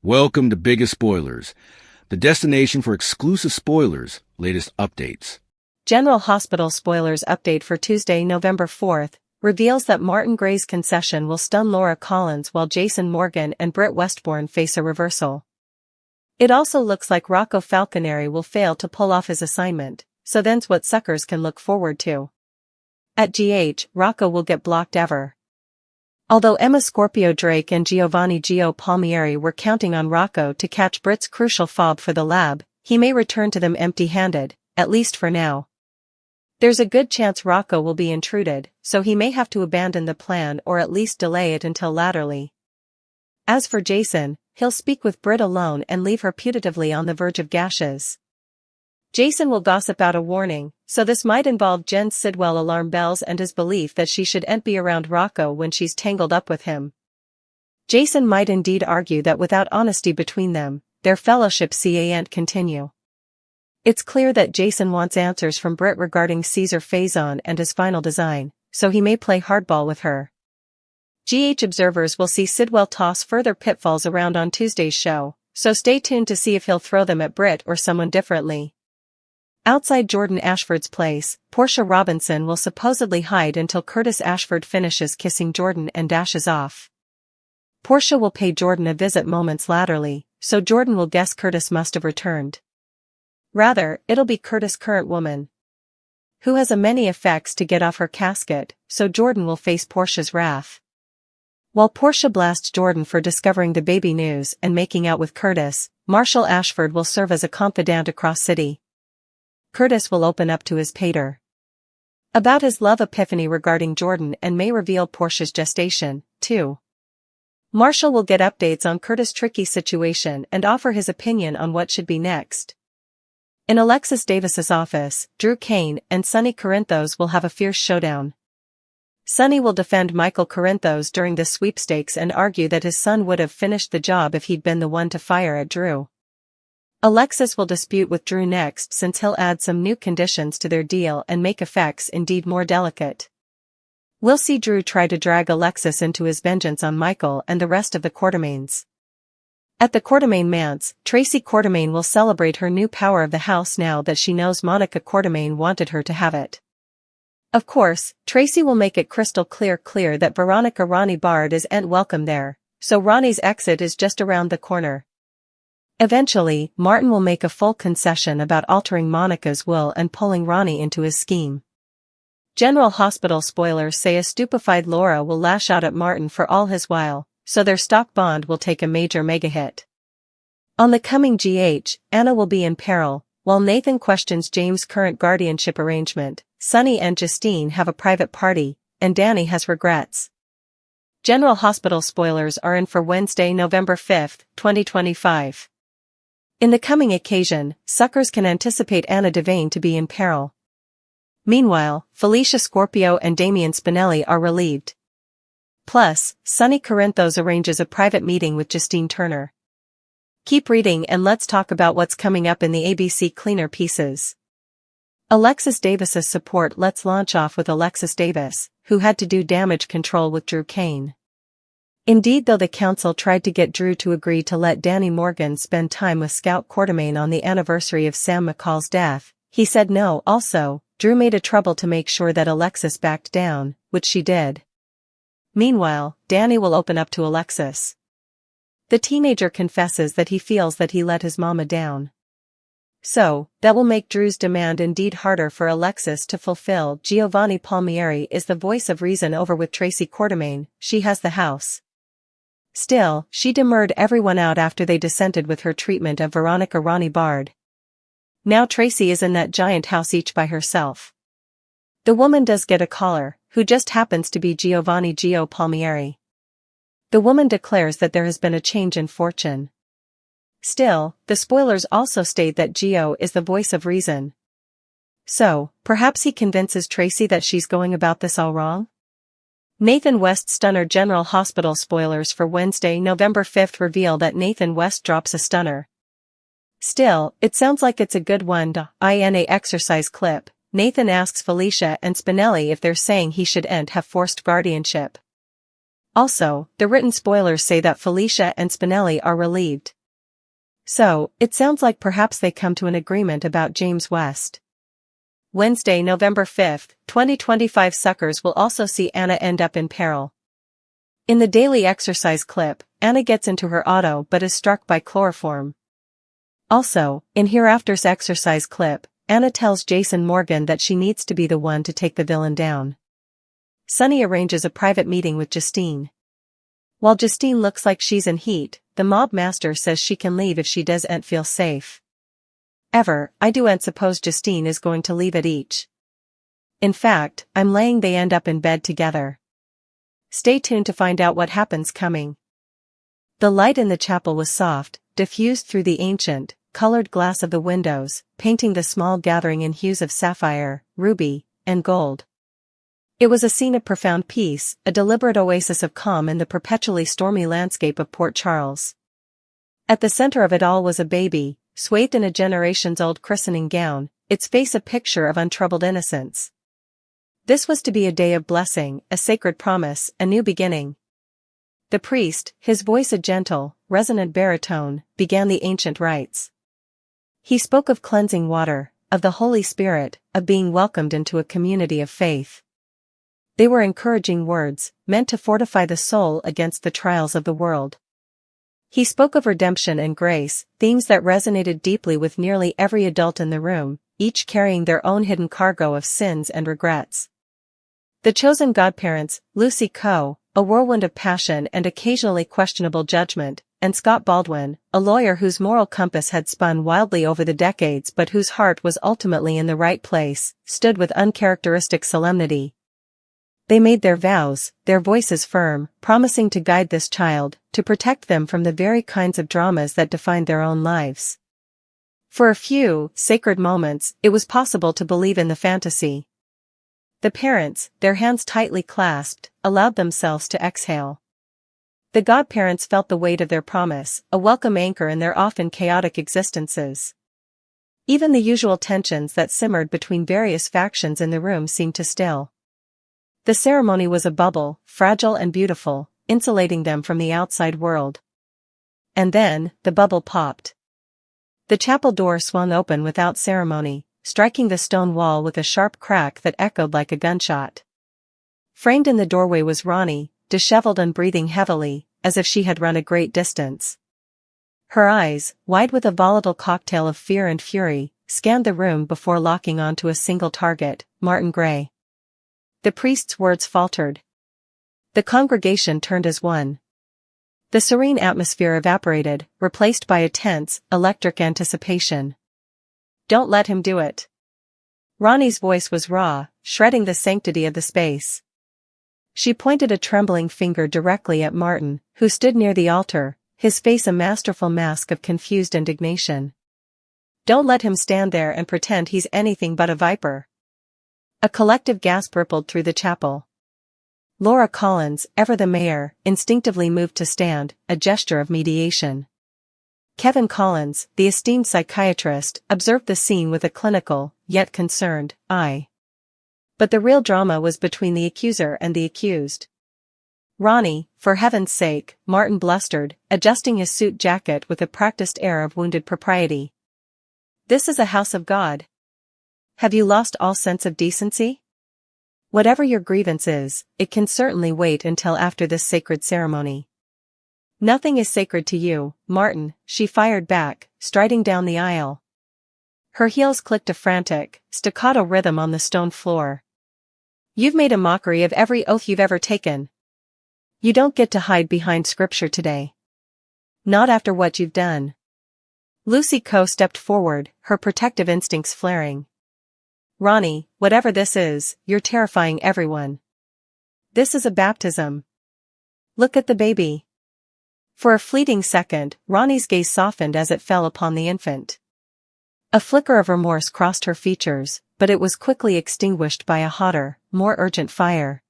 Welcome to Biggest Spoilars, the destination for exclusive spoilers, latest updates. General Hospital spoilers update for Tuesday, November 4th, reveals that Martin Gray's concession will stun Laura Collins while Jason Morgan and Britt Westbourne face a reversal. It also looks like Rocco Falconeri will fail to pull off his assignment, so then's what suckers can look forward to. At GH, Rocco will get blocked ever. Although Emma Scorpio Drake and Giovanni Gio Palmieri were counting on Rocco to catch Britt's crucial fob for the lab, he may return to them empty-handed, at least for now. There's a good chance Rocco will be intruded, so he may have to abandon the plan or at least delay it until latterly. As for Jason, he'll speak with Britt alone and leave her putatively on the verge of gashes. Jason will gossip out a warning, so this might involve Jen Sidwell alarm bells and his belief that she shouldn't be around Rocco when she's tangled up with him. Jason might indeed argue that without honesty between them, their fellowship can't continue. It's clear that Jason wants answers from Britt regarding Caesar Faison and his final design, so he may play hardball with her. GH observers will see Sidwell toss further pitfalls around on Tuesday's show, so stay tuned to see if he'll throw them at Britt or someone differently. Outside Jordan Ashford's place, Portia Robinson will supposedly hide until Curtis Ashford finishes kissing Jordan and dashes off. Portia will pay Jordan a visit moments latterly, so Jordan will guess Curtis must have returned. Rather, it'll be Curtis' current woman, who has a many effects to get off her casket, so Jordan will face Portia's wrath. While Portia blasts Jordan for discovering the baby news and making out with Curtis, Marshall Ashford will serve as a confidant across city. Curtis will open up to his pater about his love epiphany regarding Jordan and may reveal Portia's gestation, too. Marshall will get updates on Curtis' tricky situation and offer his opinion on what should be next. In Alexis Davis's office, Drew Kane and Sonny Corinthos will have a fierce showdown. Sonny will defend Michael Corinthos during the sweepstakes and argue that his son would have finished the job if he'd been the one to fire at Drew. Alexis will dispute with Drew next since he'll add some new conditions to their deal and make effects indeed more delicate. We'll see Drew try to drag Alexis into his vengeance on Michael and the rest of the Quartermaines. At the Quartermaine manse, Tracy Quartermaine will celebrate her new power of the house now that she knows Monica Quartermaine wanted her to have it. Of course, Tracy will make it crystal clear that Veronica Ronnie Bard isn't welcome there, so Ronnie's exit is just around the corner. Eventually, Martin will make a full concession about altering Monica's will and pulling Ronnie into his scheme. General Hospital spoilers say a stupefied Laura will lash out at Martin for all his while, so their stock bond will take a major mega hit. On the coming GH, Anna will be in peril, while Nathan questions James' current guardianship arrangement, Sonny and Justine have a private party, and Danny has regrets. General Hospital spoilers are in for Wednesday, November 5th, 2025. In the coming occasion, suckers can anticipate Anna Devane to be in peril. Meanwhile, Felicia Scorpio and Damian Spinelli are relieved. Plus, Sonny Corinthos arranges a private meeting with Justine Turner. Keep reading and let's talk about what's coming up in the ABC Cleaner pieces. Alexis Davis's support. Let's launch off with Alexis Davis, who had to do damage control with Drew Kane. Indeed, though the council tried to get Drew to agree to let Danny Morgan spend time with Scout Quartermaine on the anniversary of Sam McCall's death, he said no. Also, Drew made a trouble to make sure that Alexis backed down, which she did. Meanwhile, Danny will open up to Alexis. The teenager confesses that he feels that he let his mama down. So, that will make Drew's demand indeed harder for Alexis to fulfill. Giovanni Palmieri is the voice of reason over with Tracy Quartermaine. She has the house. Still, she demurred everyone out after they dissented with her treatment of Veronica Ronnie Bard. Now Tracy is in that giant house each by herself. The woman does get a caller, who just happens to be Giovanni Gio Palmieri. The woman declares that there has been a change in fortune. Still, the spoilers also state that Gio is the voice of reason. So, perhaps he convinces Tracy that she's going about this all wrong? Nathan West stunner. General Hospital spoilers for Wednesday, November 5th reveal that Nathan West drops a stunner. Still, it sounds like it's a good one. In a exercise clip, Nathan asks Felicia and Spinelli if they're saying he shouldn't have forced guardianship. Also, the written spoilers say that Felicia and Spinelli are relieved, So, it sounds like perhaps they come to an agreement about James West. Wednesday, November 5th, 2025 suckers will also see Anna end up in peril. In the daily exercise clip, Anna gets into her auto but is struck by chloroform. Also, in Hereafter's exercise clip, Anna tells Jason Morgan that she needs to be the one to take the villain down. Sonny arranges a private meeting with Justine. While Justine looks like she's in heat, the mob master says she can leave if she doesn't feel safe. I don't suppose Justine is going to leave it each. In fact, I'm laying they end up in bed together. Stay tuned to find out what happens coming. The light in the chapel was soft, diffused through the ancient, colored glass of the windows, painting the small gathering in hues of sapphire, ruby, and gold. It was a scene of profound peace, a deliberate oasis of calm in the perpetually stormy landscape of Port Charles. At the center of it all was a baby, swathed in a generations-old christening gown, its face a picture of untroubled innocence. This was to be a day of blessing, a sacred promise, a new beginning. The priest, his voice a gentle, resonant baritone, began the ancient rites. He spoke of cleansing water, of the Holy Spirit, of being welcomed into a community of faith. They were encouraging words, meant to fortify the soul against the trials of the world. He spoke of redemption and grace, themes that resonated deeply with nearly every adult in the room, each carrying their own hidden cargo of sins and regrets. The chosen godparents, Lucy Coe, a whirlwind of passion and occasionally questionable judgment, and Scott Baldwin, a lawyer whose moral compass had spun wildly over the decades but whose heart was ultimately in the right place, stood with uncharacteristic solemnity. They made their vows, their voices firm, promising to guide this child, to protect them from the very kinds of dramas that defined their own lives. For a few sacred moments, it was possible to believe in the fantasy. The parents, their hands tightly clasped, allowed themselves to exhale. The godparents felt the weight of their promise, a welcome anchor in their often chaotic existences. Even the usual tensions that simmered between various factions in the room seemed to still. The ceremony was a bubble, fragile and beautiful, insulating them from the outside world. And then, the bubble popped. The chapel door swung open without ceremony, striking the stone wall with a sharp crack that echoed like a gunshot. Framed in the doorway was Ronnie, disheveled and breathing heavily, as if she had run a great distance. Her eyes, wide with a volatile cocktail of fear and fury, scanned the room before locking onto a single target, Martin Gray. The priest's words faltered. The congregation turned as one. The serene atmosphere evaporated, replaced by a tense, electric anticipation. Don't let him do it. Ronnie's voice was raw, shredding the sanctity of the space. She pointed a trembling finger directly at Martin, who stood near the altar, his face a masterful mask of confused indignation. Don't let him stand there and pretend he's anything but a viper. A collective gasp rippled through the chapel. Laura Collins, ever the mayor, instinctively moved to stand, a gesture of mediation. Kevin Collins, the esteemed psychiatrist, observed the scene with a clinical, yet concerned, eye. But the real drama was between the accuser and the accused. Ronnie, for heaven's sake, Martin blustered, adjusting his suit jacket with a practiced air of wounded propriety. This is a house of God. Have you lost all sense of decency? Whatever your grievance is, it can certainly wait until after this sacred ceremony. Nothing is sacred to you, Martin, she fired back, striding down the aisle. Her heels clicked a frantic, staccato rhythm on the stone floor. You've made a mockery of every oath you've ever taken. You don't get to hide behind scripture today. Not after what you've done. Lucy Coe stepped forward, her protective instincts flaring. Ronnie, whatever this is, you're terrifying everyone. This is a baptism. Look at the baby. For a fleeting second, Ronnie's gaze softened as it fell upon the infant. A flicker of remorse crossed her features, but it was quickly extinguished by a hotter, more urgent fire.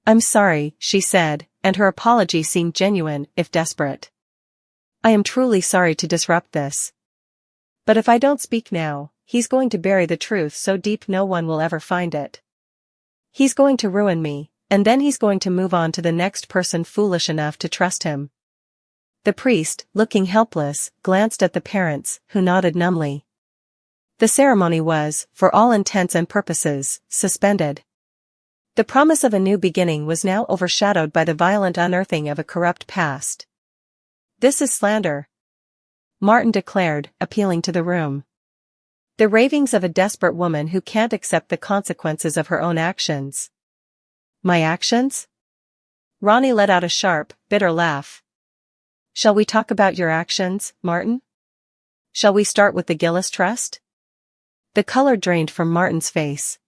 I'm sorry, she said, and her apology seemed genuine, if desperate. I am truly sorry to disrupt this. But if I don't speak now, he's going to bury the truth so deep no one will ever find it. He's going to ruin me, and then he's going to move on to the next person foolish enough to trust him. The priest, looking helpless, glanced at the parents, who nodded numbly. The ceremony was, for all intents and purposes, suspended. The promise of a new beginning was now overshadowed by the violent unearthing of a corrupt past. "This is slander," Martin declared, appealing to the room. "The ravings of a desperate woman who can't accept the consequences of her own actions." "My actions?" Ronnie let out a sharp, bitter laugh. "Shall we talk about your actions, Martin? Shall we start with the Gillis Trust?" The color drained from Martin's face.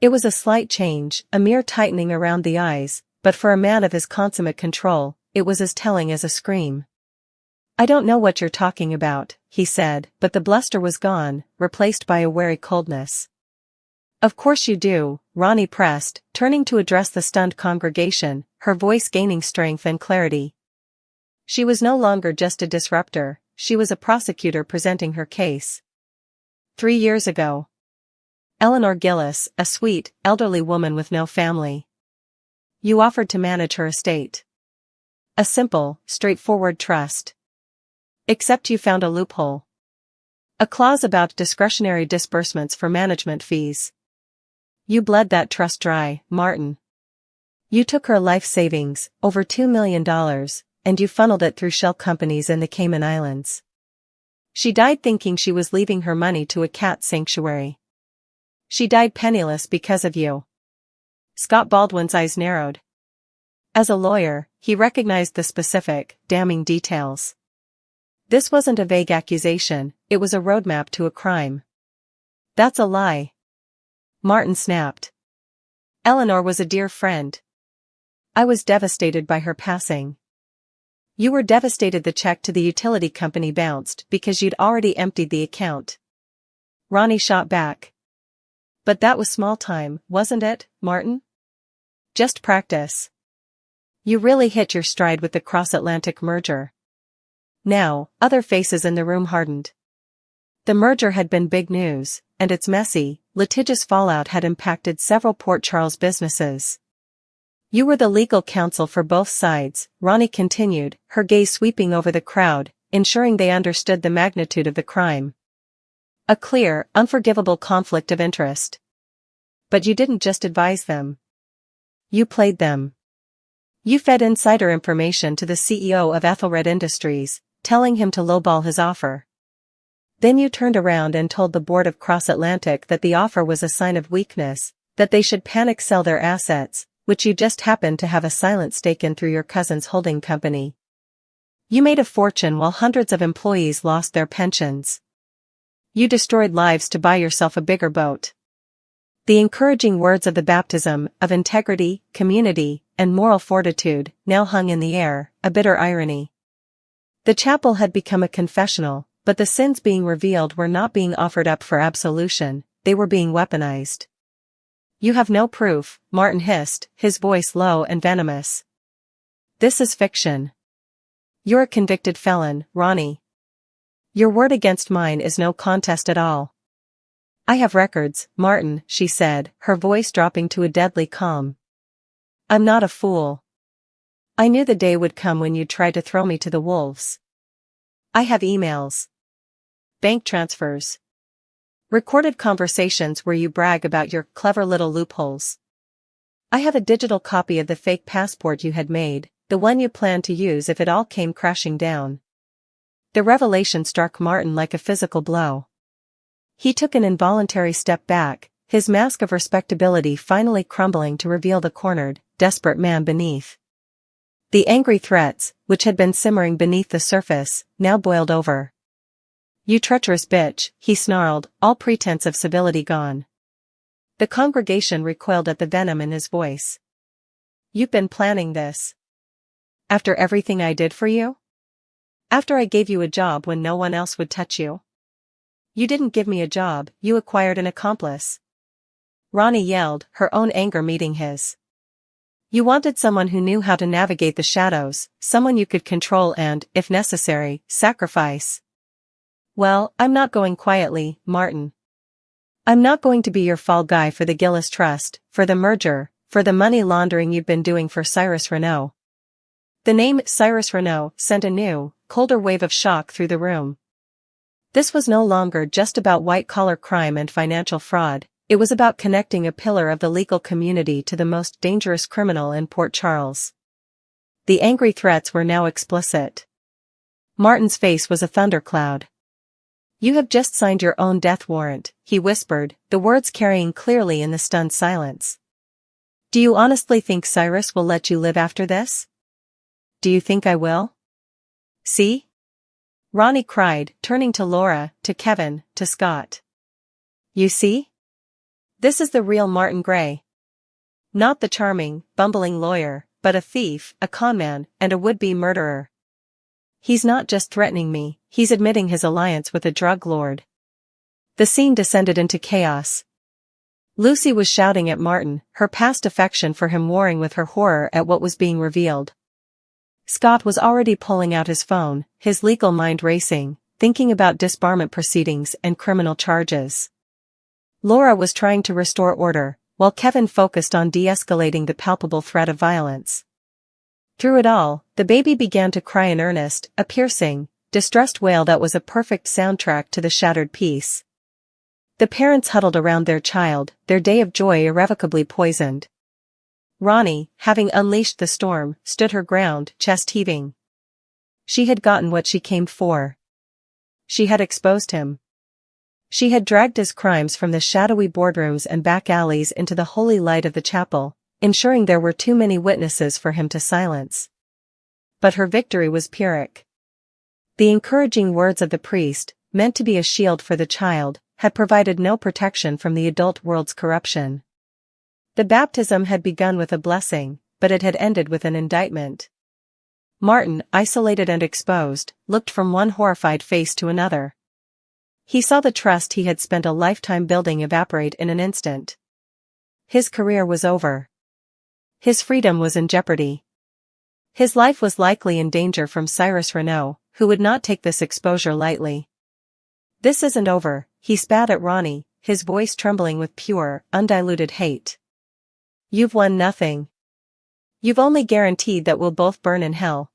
It was a slight change, a mere tightening around the eyes, but for a man of his consummate control, it was as telling as a scream. "I don't know what you're talking about," he said, but the bluster was gone, replaced by a wary coldness. "Of course you do," Ronnie pressed, turning to address the stunned congregation, her voice gaining strength and clarity. She was no longer just a disruptor, she was a prosecutor presenting her case. 3 years ago. Eleanor Gillis, a sweet, elderly woman with no family. You offered to manage her estate. A simple, straightforward trust. Except you found a loophole. A clause about discretionary disbursements for management fees. You bled that trust dry, Martin. You took her life savings, over $2 million, and you funneled it through shell companies in the Cayman Islands. She died thinking she was leaving her money to a cat sanctuary. She died penniless because of you. Scott Baldwin's eyes narrowed. As a lawyer, he recognized the specific, damning details. This wasn't a vague accusation, it was a roadmap to a crime. "That's a lie," Martin snapped. "Eleanor was a dear friend. I was devastated by her passing. You were devastated the check to the utility company bounced because you'd already emptied the account." Ronnie shot back. "But that was small time, wasn't it, Martin? Just practice. You really hit your stride with the cross-Atlantic merger." Now, other faces in the room hardened. The merger had been big news, and its messy, litigious fallout had impacted several Port Charles businesses. "You were the legal counsel for both sides," Ronnie continued, her gaze sweeping over the crowd, ensuring they understood the magnitude of the crime. A clear, unforgivable conflict of interest. But you didn't just advise them. You played them. You fed insider information to the CEO of Ethelred Industries, telling him to lowball his offer. Then you turned around and told the board of Cross-Atlantic that the offer was a sign of weakness, that they should panic sell their assets, which you just happened to have a silent stake in through your cousin's holding company. You made a fortune while hundreds of employees lost their pensions. You destroyed lives to buy yourself a bigger boat. The encouraging words of the baptism of integrity, community, and moral fortitude now hung in the air, a bitter irony. The chapel had become a confessional, but the sins being revealed were not being offered up for absolution, they were being weaponized. "You have no proof," Martin hissed, his voice low and venomous. "This is fiction. You're a convicted felon, Ronnie. Your word against mine is no contest at all." "I have records, Martin," she said, her voice dropping to a deadly calm. "I'm not a fool. I knew the day would come when you'd try to throw me to the wolves. I have emails. Bank transfers. Recorded conversations where you brag about your clever little loopholes. I have a digital copy of the fake passport you had made, the one you planned to use if it all came crashing down." The revelation struck Martin like a physical blow. He took an involuntary step back, his mask of respectability finally crumbling to reveal the cornered, desperate man beneath. The angry threats, which had been simmering beneath the surface, now boiled over. "You treacherous bitch," he snarled, all pretense of civility gone. The congregation recoiled at the venom in his voice. "You've been planning this. After everything I did for you? After I gave you a job when no one else would touch you? You didn't give me a job, you acquired an accomplice." Ronnie yelled, her own anger meeting his. "You wanted someone who knew how to navigate the shadows, someone you could control and, if necessary, sacrifice. Well, I'm not going quietly, Martin. I'm not going to be your fall guy for the Gillis Trust, for the merger, for the money laundering you've been doing for Cyrus Renault. The name Cyrus Renault sent a new, colder wave of shock through the room. This was no longer just about white-collar crime and financial fraud, it was about connecting a pillar of the legal community to the most dangerous criminal in Port Charles. The angry threats were now explicit. Martin's face was a thundercloud. "You have just signed your own death warrant," he whispered, the words carrying clearly in the stunned silence. "Do you honestly think Cyrus will let you live after this? Do you think I will?" "See?" Ronnie cried, turning to Laura, to Kevin, to Scott. "You see? This is the real Martin Gray. Not the charming, bumbling lawyer, but a thief, a conman, and a would-be murderer. He's not just threatening me, he's admitting his alliance with a drug lord." The scene descended into chaos. Lucy was shouting at Martin, her past affection for him warring with her horror at what was being revealed. Scott was already pulling out his phone, his legal mind racing, thinking about disbarment proceedings and criminal charges. Laura was trying to restore order, while Kevin focused on de-escalating the palpable threat of violence. Through it all, the baby began to cry in earnest, a piercing, distressed wail that was a perfect soundtrack to the shattered peace. The parents huddled around their child, their day of joy irrevocably poisoned. Ronnie, having unleashed the storm, stood her ground, chest heaving. She had gotten what she came for. She had exposed him. She had dragged his crimes from the shadowy boardrooms and back alleys into the holy light of the chapel, ensuring there were too many witnesses for him to silence. But her victory was Pyrrhic. The encouraging words of the priest, meant to be a shield for the child, had provided no protection from the adult world's corruption. The baptism had begun with a blessing, but it had ended with an indictment. Martin, isolated and exposed, looked from one horrified face to another. He saw the trust he had spent a lifetime building evaporate in an instant. His career was over. His freedom was in jeopardy. His life was likely in danger from Cyrus Renault, who would not take this exposure lightly. "This isn't over," he spat at Ronnie, his voice trembling with pure, undiluted hate. "You've won nothing. You've only guaranteed that we'll both burn in hell."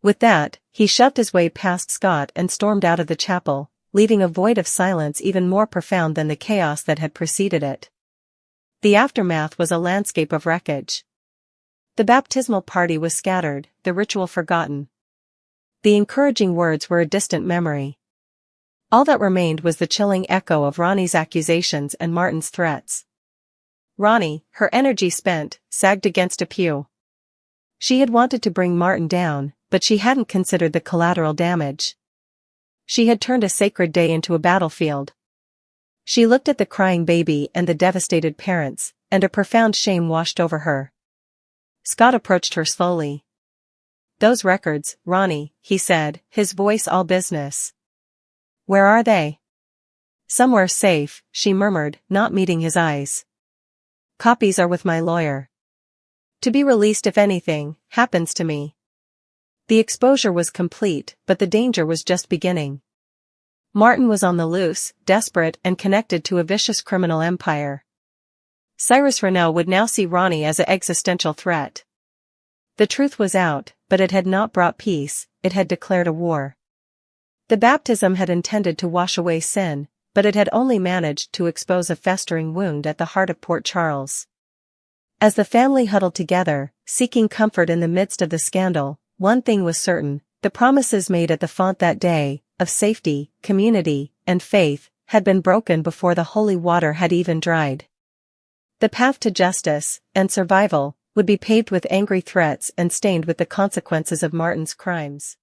With that, he shoved his way past Scott and stormed out of the chapel, leaving a void of silence even more profound than the chaos that had preceded it. The aftermath was a landscape of wreckage. The baptismal party was scattered, the ritual forgotten. The encouraging words were a distant memory. All that remained was the chilling echo of Ronnie's accusations and Martin's threats. Ronnie, her energy spent, sagged against a pew. She had wanted to bring Martin down, but she hadn't considered the collateral damage. She had turned a sacred day into a battlefield. She looked at the crying baby and the devastated parents, and a profound shame washed over her. Scott approached her slowly. "Those records, Ronnie," he said, his voice all business. "Where are they?" "Somewhere safe," she murmured, not meeting his eyes. "Copies are with my lawyer. To be released if anything happens to me." The exposure was complete, but the danger was just beginning. Martin was on the loose, desperate and connected to a vicious criminal empire. Cyrus Renault would now see Ronnie as an existential threat. The truth was out, but it had not brought peace, it had declared a war. The baptism had intended to wash away sin, but it had only managed to expose a festering wound at the heart of Port Charles. As the family huddled together, seeking comfort in the midst of the scandal, one thing was certain: the promises made at the font that day, of safety, community, and faith, had been broken before the holy water had even dried. The path to justice, and survival, would be paved with angry threats and stained with the consequences of Martin's crimes.